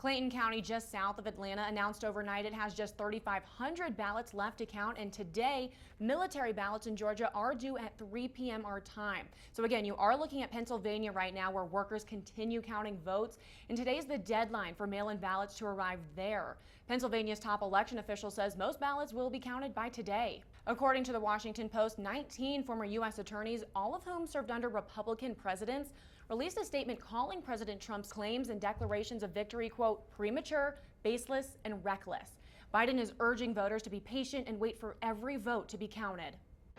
Clayton County, just south of Atlanta, announced overnight it has just 3,500 ballots left to count, and today military ballots in Georgia are due at 3 p.m. our time. So again, you are looking at Pennsylvania right now, where workers continue counting votes, and today's the deadline for mail-in ballots to arrive there. Pennsylvania's top election official says most ballots will be counted by today. According to the Washington Post, 19 former U.S. attorneys, all of whom served under Republican presidents, released a statement calling President Trump's claims and declarations of victory, quote, premature, baseless, and reckless. Biden is urging voters to be patient and wait for every vote to be counted.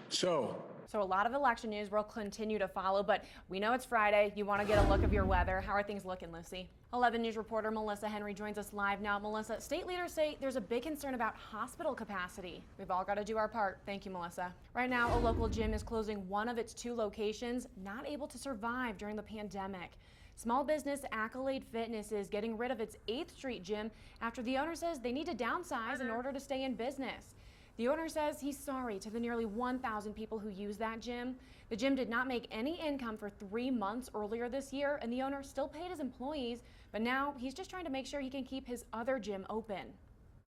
So a lot of election news will continue to follow, but we know it's Friday. You want to get a look of your weather. How are things looking, Lucy? 11 News reporter Melissa Henry joins us live now. Melissa, state leaders say there's a big concern about hospital capacity. We've all got to do our part. Thank you, Melissa. Right now, a local gym is closing one of its 2 locations, not able to survive during the pandemic. Small business Accolade Fitness is getting rid of its 8th Street gym after the owner says they need to downsize in order to stay in business. The owner says he's sorry to the nearly 1,000 people who use that gym. The gym did not make any income for 3 months earlier this year, and the owner still paid his employees, but now he's just trying to make sure he can keep his other gym open.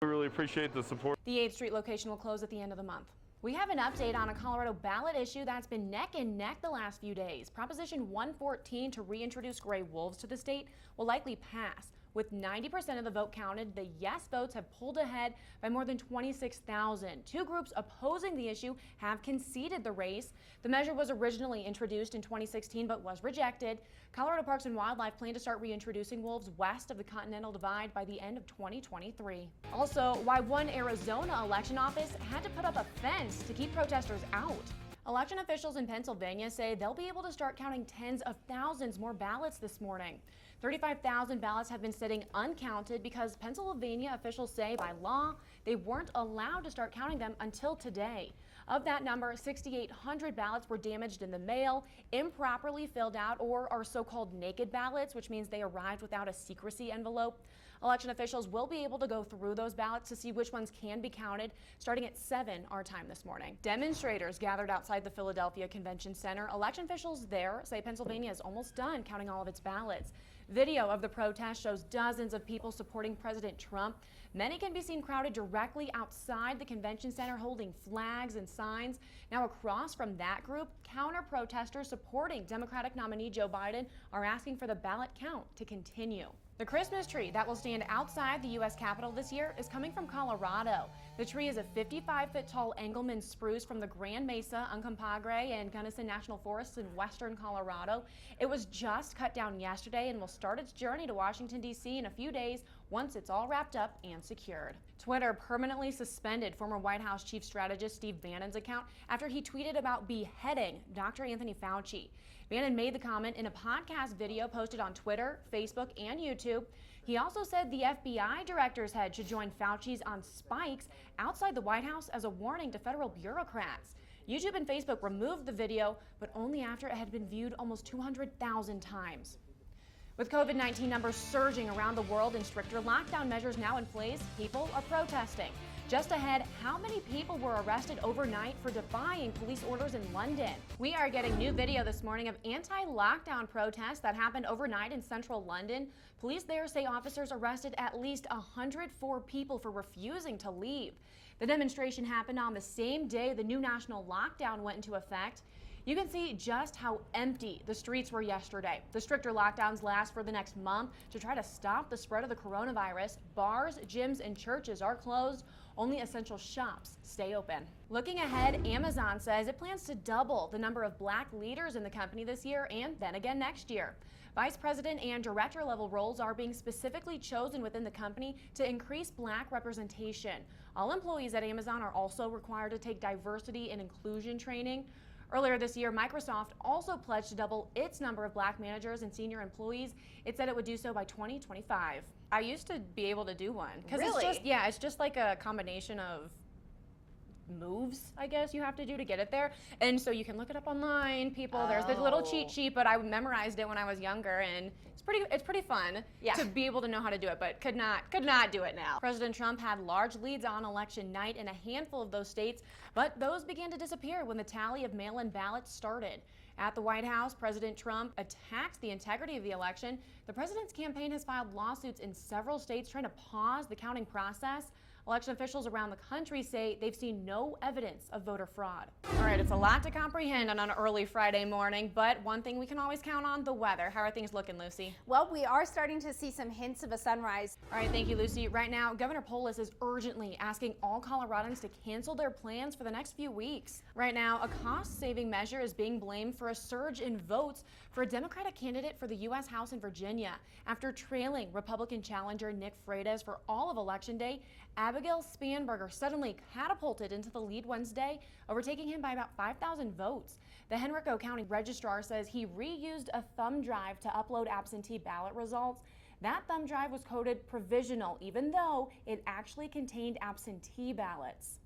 We really appreciate the support. The 8th Street location will close at the end of the month. We have an update on a Colorado ballot issue that's been neck and neck the last few days. Proposition 114 to reintroduce gray wolves to the state will likely pass. With 90% of the vote counted, the yes votes have pulled ahead by more than 26,000. 2 groups opposing the issue have conceded the race. The measure was originally introduced in 2016 but was rejected. Colorado Parks and Wildlife plan to start reintroducing wolves west of the Continental Divide by the end of 2023. Also, why one Arizona election office had to put up a fence to keep protesters out. Election officials in Pennsylvania say they'll be able to start counting tens of thousands more ballots this morning. 35,000 ballots have been sitting uncounted because Pennsylvania officials say by law they weren't allowed to start counting them until today. Of that number, 6,800 ballots were damaged in the mail, improperly filled out, or are so-called naked ballots, which means they arrived without a secrecy envelope. Election officials will be able to go through those ballots to see which ones can be counted starting at 7 our time this morning. Demonstrators gathered outside the Philadelphia Convention Center. Election officials there say Pennsylvania is almost done counting all of its ballots. Video of the protest shows dozens of people supporting President Trump. Many can be seen crowded directly outside the convention center holding flags and signs. Now across from that group, counter-protesters supporting Democratic nominee Joe Biden are asking for the ballot count to continue. The Christmas tree that will stand outside the U.S. Capitol this year is coming from Colorado. The tree is a 55-foot tall Engelmann spruce from the Grand Mesa, Uncompahgre, and Gunnison National Forests in western Colorado. It was just cut down yesterday and will start its journey to Washington, D.C. in a few days once it's all wrapped up and secured. Twitter permanently suspended former White House chief strategist Steve Bannon's account after he tweeted about beheading Dr. Anthony Fauci. Bannon made the comment in a podcast video posted on Twitter, Facebook, and YouTube. He also said the FBI director's head should join Fauci's on spikes outside the White House as a warning to federal bureaucrats. YouTube and Facebook removed the video, but only after it had been viewed almost 200,000 times. With COVID-19 numbers surging around the world and stricter lockdown measures now in place, people are protesting. Just ahead, how many people were arrested overnight for defying police orders in London? We are getting new video this morning of anti-lockdown protests that happened overnight in central London. Police there say officers arrested at least 104 people for refusing to leave. The demonstration happened on the same day the new national lockdown went into effect. You can see just how empty the streets were yesterday. The stricter lockdowns last for the next month to try to stop the spread of the coronavirus. Bars, gyms, and churches are closed. Only essential shops stay open. Looking ahead, Amazon says it plans to double the number of black leaders in the company this year and then again next year. Vice president and director level roles are being specifically chosen within the company to increase black representation. All employees at Amazon are also required to take diversity and inclusion training. Earlier this year, Microsoft also pledged to double its number of black managers and senior employees. It said it would do so by 2025. I used to be able to do one. Really? It's just like a combination of moves, I guess you have to do to get it there. And so you can look it up online, people. There's the little cheat sheet, but I memorized it when I was younger, and it's pretty fun to be able to know how to do it, but could not do it now. President Trump had large leads on election night in a handful of those states, but those began to disappear when the tally of mail-in ballots started. At the White House, President Trump attacked the integrity of the election. The president's campaign has filed lawsuits in several states trying to pause the counting process. Election officials around the country say they've seen no evidence of voter fraud. All right, it's a lot to comprehend on an early Friday morning, but one thing we can always count on, the weather. How are things looking, Lucy? Well, we are starting to see some hints of a sunrise. All right, thank you, Lucy. Right now, Governor Polis is urgently asking all Coloradans to cancel their plans for the next few weeks. Right now, a cost-saving measure is being blamed for a surge in votes for a Democratic candidate for the U.S. House in Virginia. After trailing Republican challenger Nick Freitas for all of Election Day, Abigail Spanberger suddenly catapulted into the lead Wednesday, overtaking him by about 5,000 votes. The Henrico County Registrar says he reused a thumb drive to upload absentee ballot results. That thumb drive was coded provisional, even though it actually contained absentee ballots.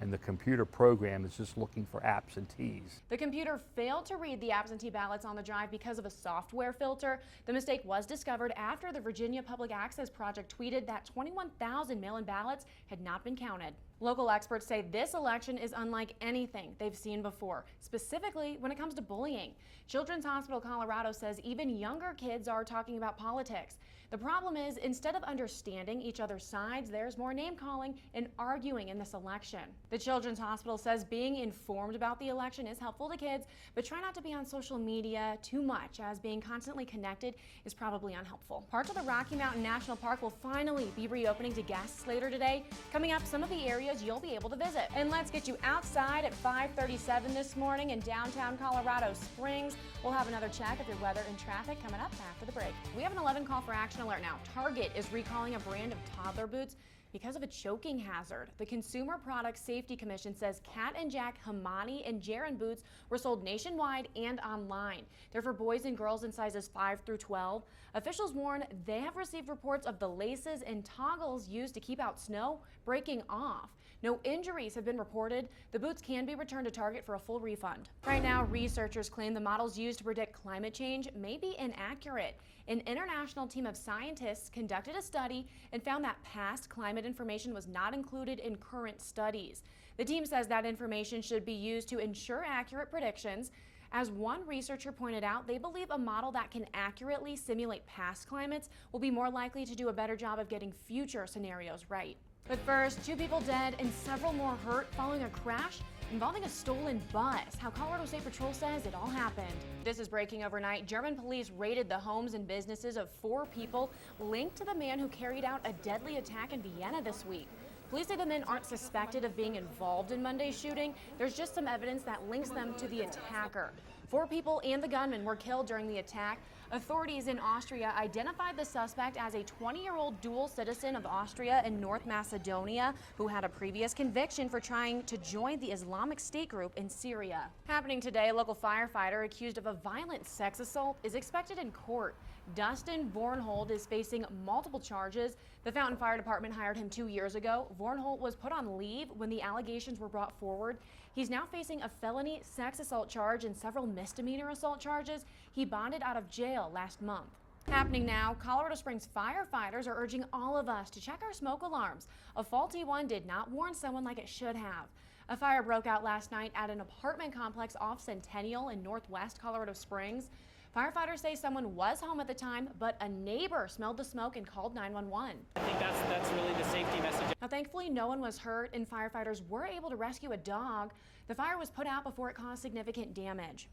And the computer program is just looking for absentees. The computer failed to read the absentee ballots on the drive because of a software filter. The mistake was discovered after the Virginia Public Access Project tweeted that 21,000 mail-in ballots had not been counted. Local experts say this election is unlike anything they've seen before, specifically when it comes to bullying. Children's Hospital Colorado says even younger kids are talking about politics. The problem is, instead of understanding each other's sides, there's more name-calling and arguing in this election. The Children's Hospital says being informed about the election is helpful to kids, but try not to be on social media too much, as being constantly connected is probably unhelpful. Parts of the Rocky Mountain National Park will finally be reopening to guests later today. Coming up, some of the areas you'll be able to visit. And let's get you outside at 5:37 this morning in downtown Colorado Springs. We'll have another check of your weather and traffic coming up after the break. We have an 11 call for action alert now. Target is recalling a brand of toddler boots because of a choking hazard. The Consumer Product Safety Commission says Cat and Jack Hamani and Jaren boots were sold nationwide and online. They're for boys and girls in sizes 5 through 12. Officials warn they have received reports of the laces and toggles used to keep out snow breaking off. No injuries have been reported. The boots can be returned to Target for a full refund. Right now, researchers claim the models used to predict climate change may be inaccurate. An international team of scientists conducted a study and found that past climate information was not included in current studies. The team says that information should be used to ensure accurate predictions. As one researcher pointed out, they believe a model that can accurately simulate past climates will be more likely to do a better job of getting future scenarios right. But first, 2 people dead and several more hurt following a crash involving a stolen bus. How Colorado State Patrol says it all happened. This is breaking overnight. German police raided the homes and businesses of 4 people linked to the man who carried out a deadly attack in Vienna this week. Police say the men aren't suspected of being involved in Monday's shooting. There's just some evidence that links them to the attacker. 4 people and the gunman were killed during the attack. Authorities in Austria identified the suspect as a 20-year-old dual citizen of Austria and North Macedonia who had a previous conviction for trying to join the Islamic State group in Syria. Happening today, a local firefighter accused of a violent sex assault is expected in court. Dustin Vornhold is facing multiple charges. The Fountain Fire Department hired him 2 years ago. Vornhold was put on leave when the allegations were brought forward. He's now facing a felony sex assault charge and several misdemeanor assault charges. He bonded out of jail last month. Happening now, Colorado Springs firefighters are urging all of us to check our smoke alarms. A faulty one did not warn someone like it should have. A fire broke out last night at an apartment complex off Centennial in northwest Colorado Springs. Firefighters say someone was home at the time, but a neighbor smelled the smoke and called 911. I think that's really the safety message. Now, thankfully, no one was hurt, and firefighters were able to rescue a dog. The fire was put out before it caused significant damage.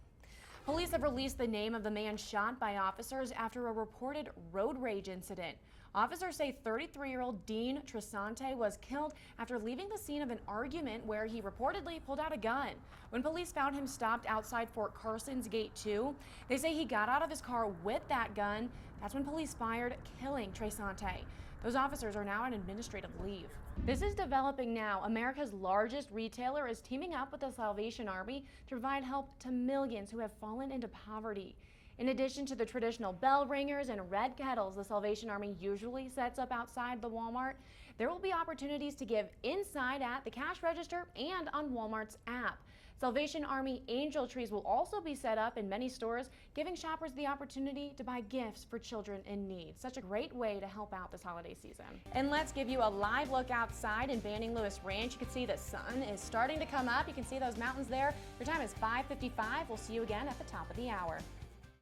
Police have released the name of the man shot by officers after a reported road rage incident. Officers say 33-year-old Dean Trisante was killed after leaving the scene of an argument where he reportedly pulled out a gun. When police found him stopped outside Fort Carson's Gate 2, they say he got out of his car with that gun. That's when police fired, killing Trisante. Those officers are now on administrative leave. This is developing now. America's largest retailer is teaming up with the Salvation Army to provide help to millions who have fallen into poverty. In addition to the traditional bell ringers and red kettles the Salvation Army usually sets up outside the Walmart, there will be opportunities to give inside at the cash register and on Walmart's app. Salvation Army angel trees will also be set up in many stores, giving shoppers the opportunity to buy gifts for children in need. Such a great way to help out this holiday season. And let's give you a live look outside in Banning Lewis Ranch. You can see the sun is starting to come up. You can see those mountains there. Your time is 5:55. We'll see you again at the top of the hour.